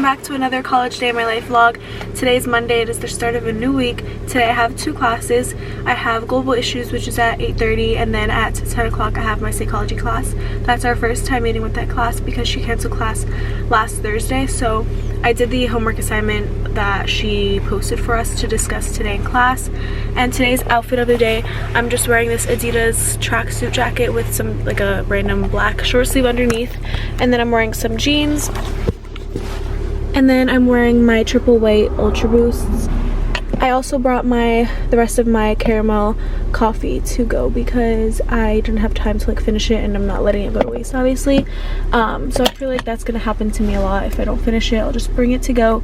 back to another college day in my life vlog. Today's Monday. It is the start of a new week. Today I have 2 classes. I have global issues, which is at 8:30, and then at 10 o'clock I have my psychology class. That's our first time meeting with that class because she canceled class last Thursday. So I did the homework assignment that she posted for us to discuss today in class. And today's outfit of the day, I'm just wearing this Adidas tracksuit jacket with some like a random black short sleeve underneath, and then I'm wearing some jeans. And then I'm wearing my triple white Ultra Boosts. I also brought the rest of my caramel coffee to go because I didn't have time to like finish it, and I'm not letting it go to waste, obviously. So I feel like that's gonna happen to me a lot. If I don't finish it, I'll just bring it to go.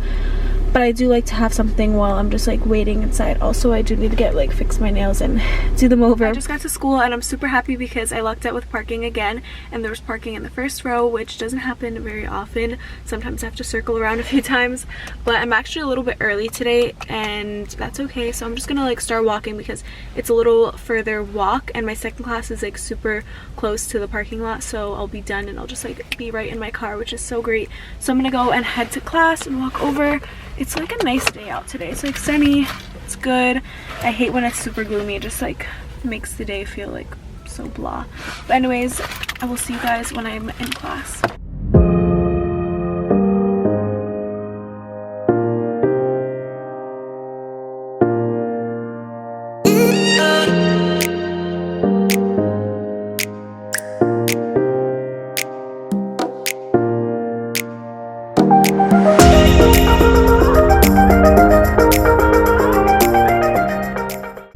But I do like to have something while I'm just like waiting inside. Also, I do need to get like fix my nails and do them over. I just got to school and I'm super happy because I lucked out with parking again, and there was parking in the first row, which doesn't happen very often. Sometimes I have to circle around a few times, but I'm actually a little bit early today and that's okay. So I'm just gonna like start walking because it's a little further walk, and my second class is like super close to the parking lot, so I'll be done and I'll just like be right in my car, which is so great. So I'm gonna go and head to class and walk over. It's like a nice day out today. It's like sunny, it's good. I hate when it's super gloomy. It just like makes the day feel like so blah. But anyways, I will see you guys when I'm in class.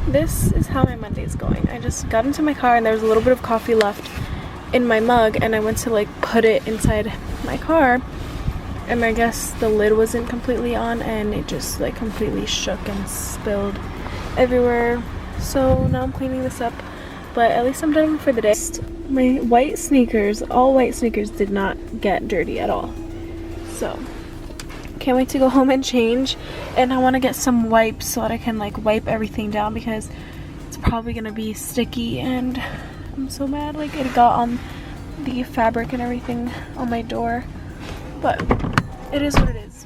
This is how my Monday is going. I just got into my car and there was a little bit of coffee left in my mug, and I went to like put it inside my car, and I guess the lid wasn't completely on and it just like completely shook and spilled everywhere. So now I'm cleaning this up, but at least I'm done for the day. My white sneakers, all white sneakers, did not get dirty at all. So can't wait to go home and change, and I want to get some wipes so that I can like wipe everything down because it's probably gonna be sticky, and I'm so mad like it got on the fabric and everything on my door, but it is what it is.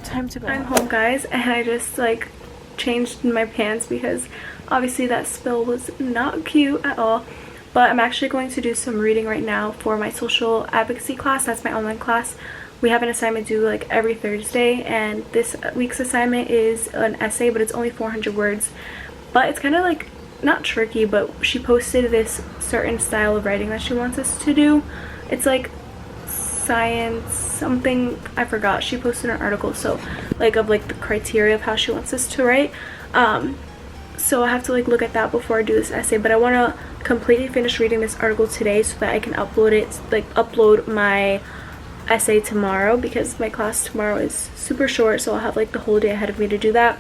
Time to go. I'm home, guys, and I just like changed my pants because obviously that spill was not cute at all. But I'm actually going to do some reading right now for my social advocacy class. That's my online class. We have an assignment due like every Thursday, and this week's assignment is an essay, but it's only 400 words. But it's kind of like not tricky, but she posted this certain style of writing that she wants us to do. It's like science something, I forgot. She posted an article, so like of like the criteria of how she wants us to write. So I have to like look at that before I do this essay, but I want to completely finish reading this article today so that I can upload it, like upload my essay tomorrow, because my class tomorrow is super short, so I'll have like the whole day ahead of me to do that.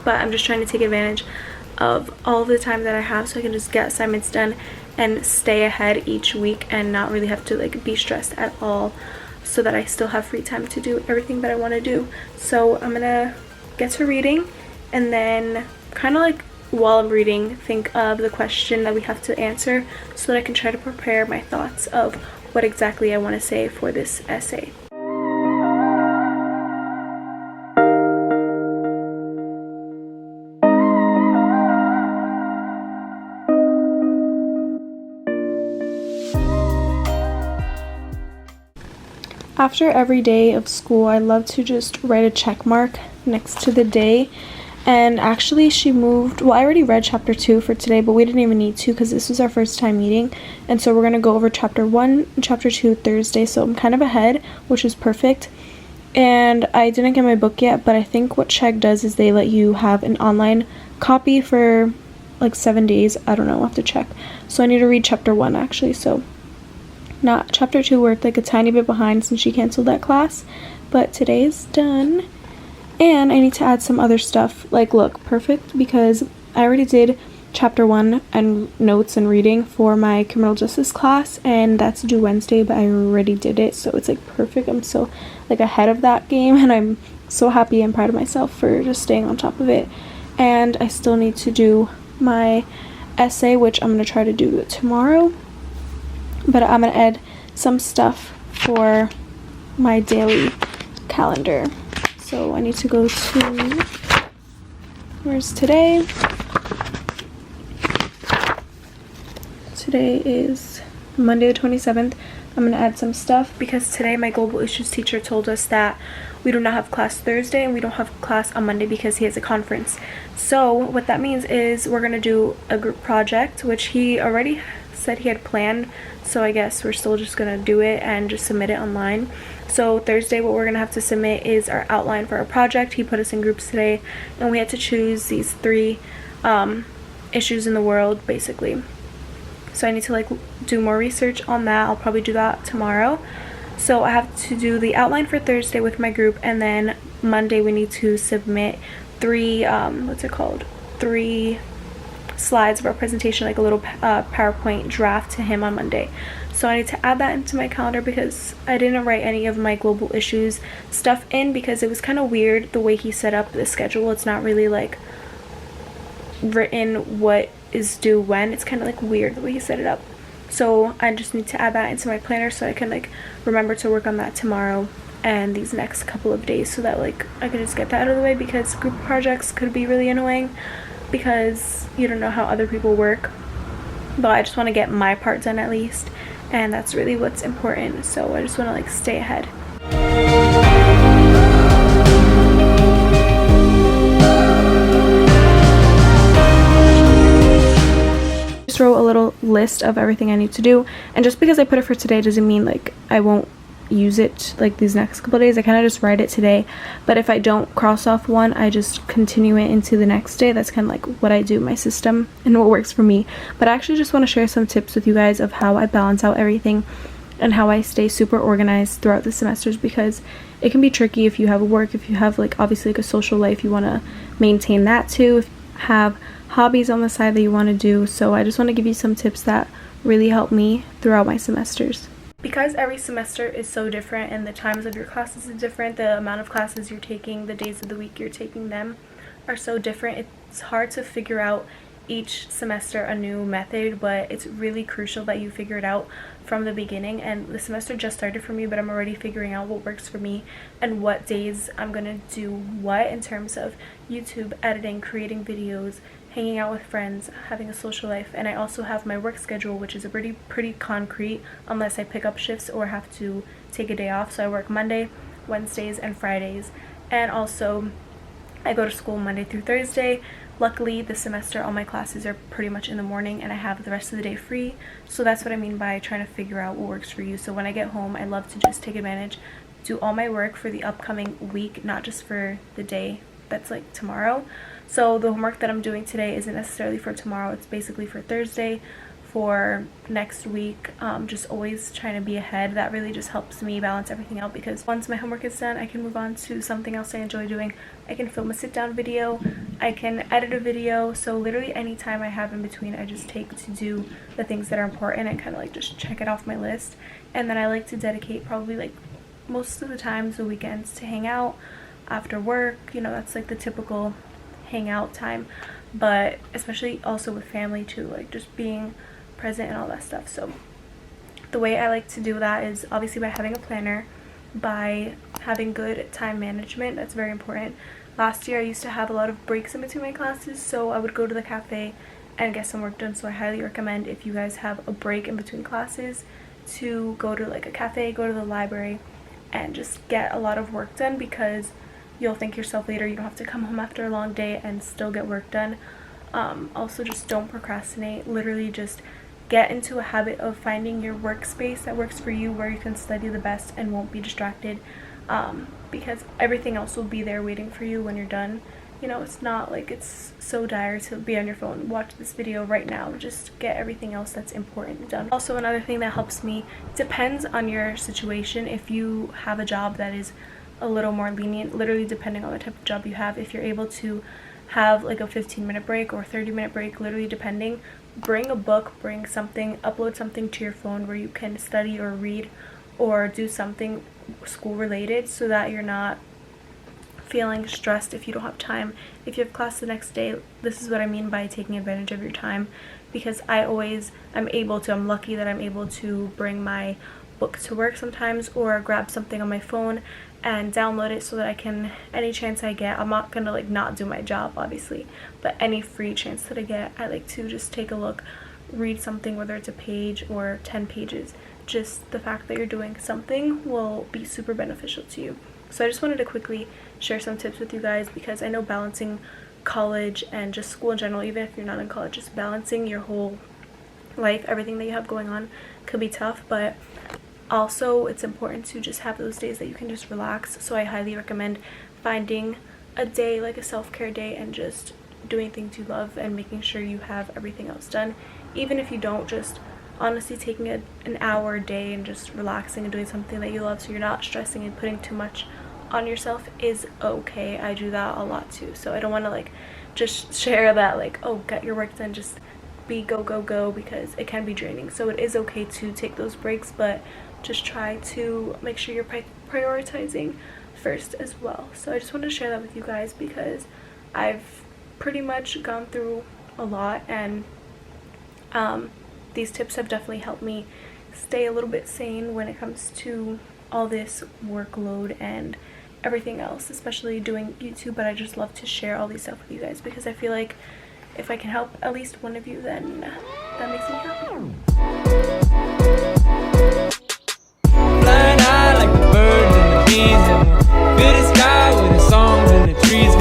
But I'm just trying to take advantage of all of the time that I have so I can just get assignments done and stay ahead each week and not really have to like be stressed at all, so that I still have free time to do everything that I want to do. So I'm gonna get to reading, and then kind of like while I'm reading think of the question that we have to answer so that I can try to prepare my thoughts of what exactly I want to say for this essay. After every day of school, I love to just write a check mark next to the day. And actually she moved, well, I already read chapter 2 for today, but we didn't even need to because this was our first time meeting, and so we're going to go over chapter 1 and chapter 2 Thursday, so I'm kind of ahead, which is perfect. And I didn't get my book yet, but I think what Chegg does is they let you have an online copy for like 7 days. I don't know, I'll have to check. So I need to read chapter 1 actually, so not chapter 2, we're like a tiny bit behind since she canceled that class, but today is done. And I need to add some other stuff. Like, look, perfect, because I already did chapter 1 and notes and reading for my criminal justice class, and that's due Wednesday, but I already did it, so it's like perfect. I'm so like ahead of that game, and I'm so happy and proud of myself for just staying on top of it. And I still need to do my essay, which I'm going to try to do tomorrow, but I'm going to add some stuff for my daily calendar. So I need to go to, where's today? Today is Monday the 27th. I'm going to add some stuff because today my global issues teacher told us that we do not have class Thursday and we don't have class on Monday because he has a conference. So what that means is we're going to do a group project, which he already said he had planned. So I guess we're still just going to do it and just submit it online. So Thursday what we're going to have to submit is our outline for our project. He put us in groups today and we had to choose these 3 issues in the world basically. So I need to like do more research on that. I'll probably do that tomorrow. So I have to do the outline for Thursday with my group, and then Monday we need to submit 3 3 slides of our presentation, like a little PowerPoint draft to him on Monday. So I need to add that into my calendar because I didn't write any of my global issues stuff in because it was kind of weird the way he set up the schedule. It's not really like written what is due when. It's kind of like weird the way he set it up. So I just need to add that into my planner so I can like remember to work on that tomorrow and these next couple of days, so that like I can just get that out of the way, because group projects could be really annoying because you don't know how other people work. But I just want to get my part done at least, and that's really what's important. So I just want to like stay ahead. Wrote a little list of everything I need to do, and just because I put it for today doesn't mean like I won't use it like these next couple days. I kind of just write it today, but if I don't cross off one, I just continue it into the next day. That's kind of like what I do, my system, and what works for me. But I actually just want to share some tips with you guys of how I balance out everything and how I stay super organized throughout the semesters, because it can be tricky if you have work, if you have like obviously like a social life, you want to maintain that too, if you have hobbies on the side that you want to do. So I just want to give you some tips that really help me throughout my semesters. Because every semester is so different and the times of your classes is different, the amount of classes you're taking, the days of the week you're taking them are so different, it's hard to figure out each semester a new method, but it's really crucial that you figure it out from the beginning. And the semester just started for me, but I'm already figuring out what works for me and what days I'm gonna do what in terms of YouTube, editing, creating videos, hanging out with friends, having a social life. And I also have my work schedule, which is a pretty concrete, unless I pick up shifts or have to take a day off. So I work Monday, Wednesdays, and Fridays, and also I go to school Monday through Thursday. Luckily this semester all my classes are pretty much in the morning and I have the rest of the day free. So that's what I mean by trying to figure out what works for you. So when I get home, I love to just take advantage, do all my work for the upcoming week, not just for the day that's like tomorrow. So the homework that I'm doing today isn't necessarily for tomorrow, it's basically for Thursday, for next week. Just always trying to be ahead. That really just helps me balance everything out, because once my homework is done, I can move on to something else I enjoy doing. I can film a sit-down video, I can edit a video. So literally any time I have in between, I just take to do the things that are important and kind of like just check it off my list. And then I like to dedicate probably like most of the times the weekends to hang out after work. You know, that's like the typical hangout time, but especially also with family too, like just being present and all that stuff. So the way I like to do that is obviously by having a planner, by having good time management. That's very important. Last year I used to have a lot of breaks in between my classes, so I would go to the cafe and get some work done. So I highly recommend, if you guys have a break in between classes, to go to like a cafe, go to the library, and just get a lot of work done, because you'll thank yourself later. You don't have to come home after a long day and still get work done. Also, just don't procrastinate. Literally just get into a habit of finding your workspace that works for you, where you can study the best and won't be distracted, because everything else will be there waiting for you when you're done. You know, it's not like it's so dire to be on your phone, watch this video right now. Just get everything else that's important done. Also, another thing that helps me, depends on your situation. If you have a job that is a little more lenient, literally depending on the type of job you have, if you're able to have like a 15-minute break or 30-minute break, literally depending, bring a book, bring something, upload something to your phone where you can study or read or do something school related, so that you're not feeling stressed if you don't have time. If you have class the next day, this is what I mean by taking advantage of your time, because I'm lucky that I'm able to bring my book to work sometimes, or grab something on my phone and download it so that I can, any chance I get, I'm not gonna like not do my job obviously, but any free chance that I get, I like to just take a look, read something, whether it's a page or 10 pages. Just the fact that you're doing something will be super beneficial to you. So I just wanted to quickly share some tips with you guys, because I know balancing college and just school in general, even if you're not in college, just balancing your whole life, everything that you have going on, could be tough. But also it's important to just have those days that you can just relax. So I highly recommend finding a day, like a self-care day, and just doing things you love and making sure you have everything else done. Even if you don't, just honestly taking an hour a day and just relaxing and doing something that you love, so you're not stressing and putting too much on yourself, is okay. I do that a lot too, so I don't want to like just share that like, oh, get your work done, just be go go go, because it can be draining. So it is okay to take those breaks, but just try to make sure you're prioritizing first as well. So I just wanted to share that with you guys, because I've pretty much gone through a lot, and these tips have definitely helped me stay a little bit sane when it comes to all this workload and everything else, especially doing YouTube. But I just love to share all these stuff with you guys, because I feel like if I can help at least one of you, then that makes me happy. Flying high like the birds and the bees, and we'll fill the sky with the songs and the trees.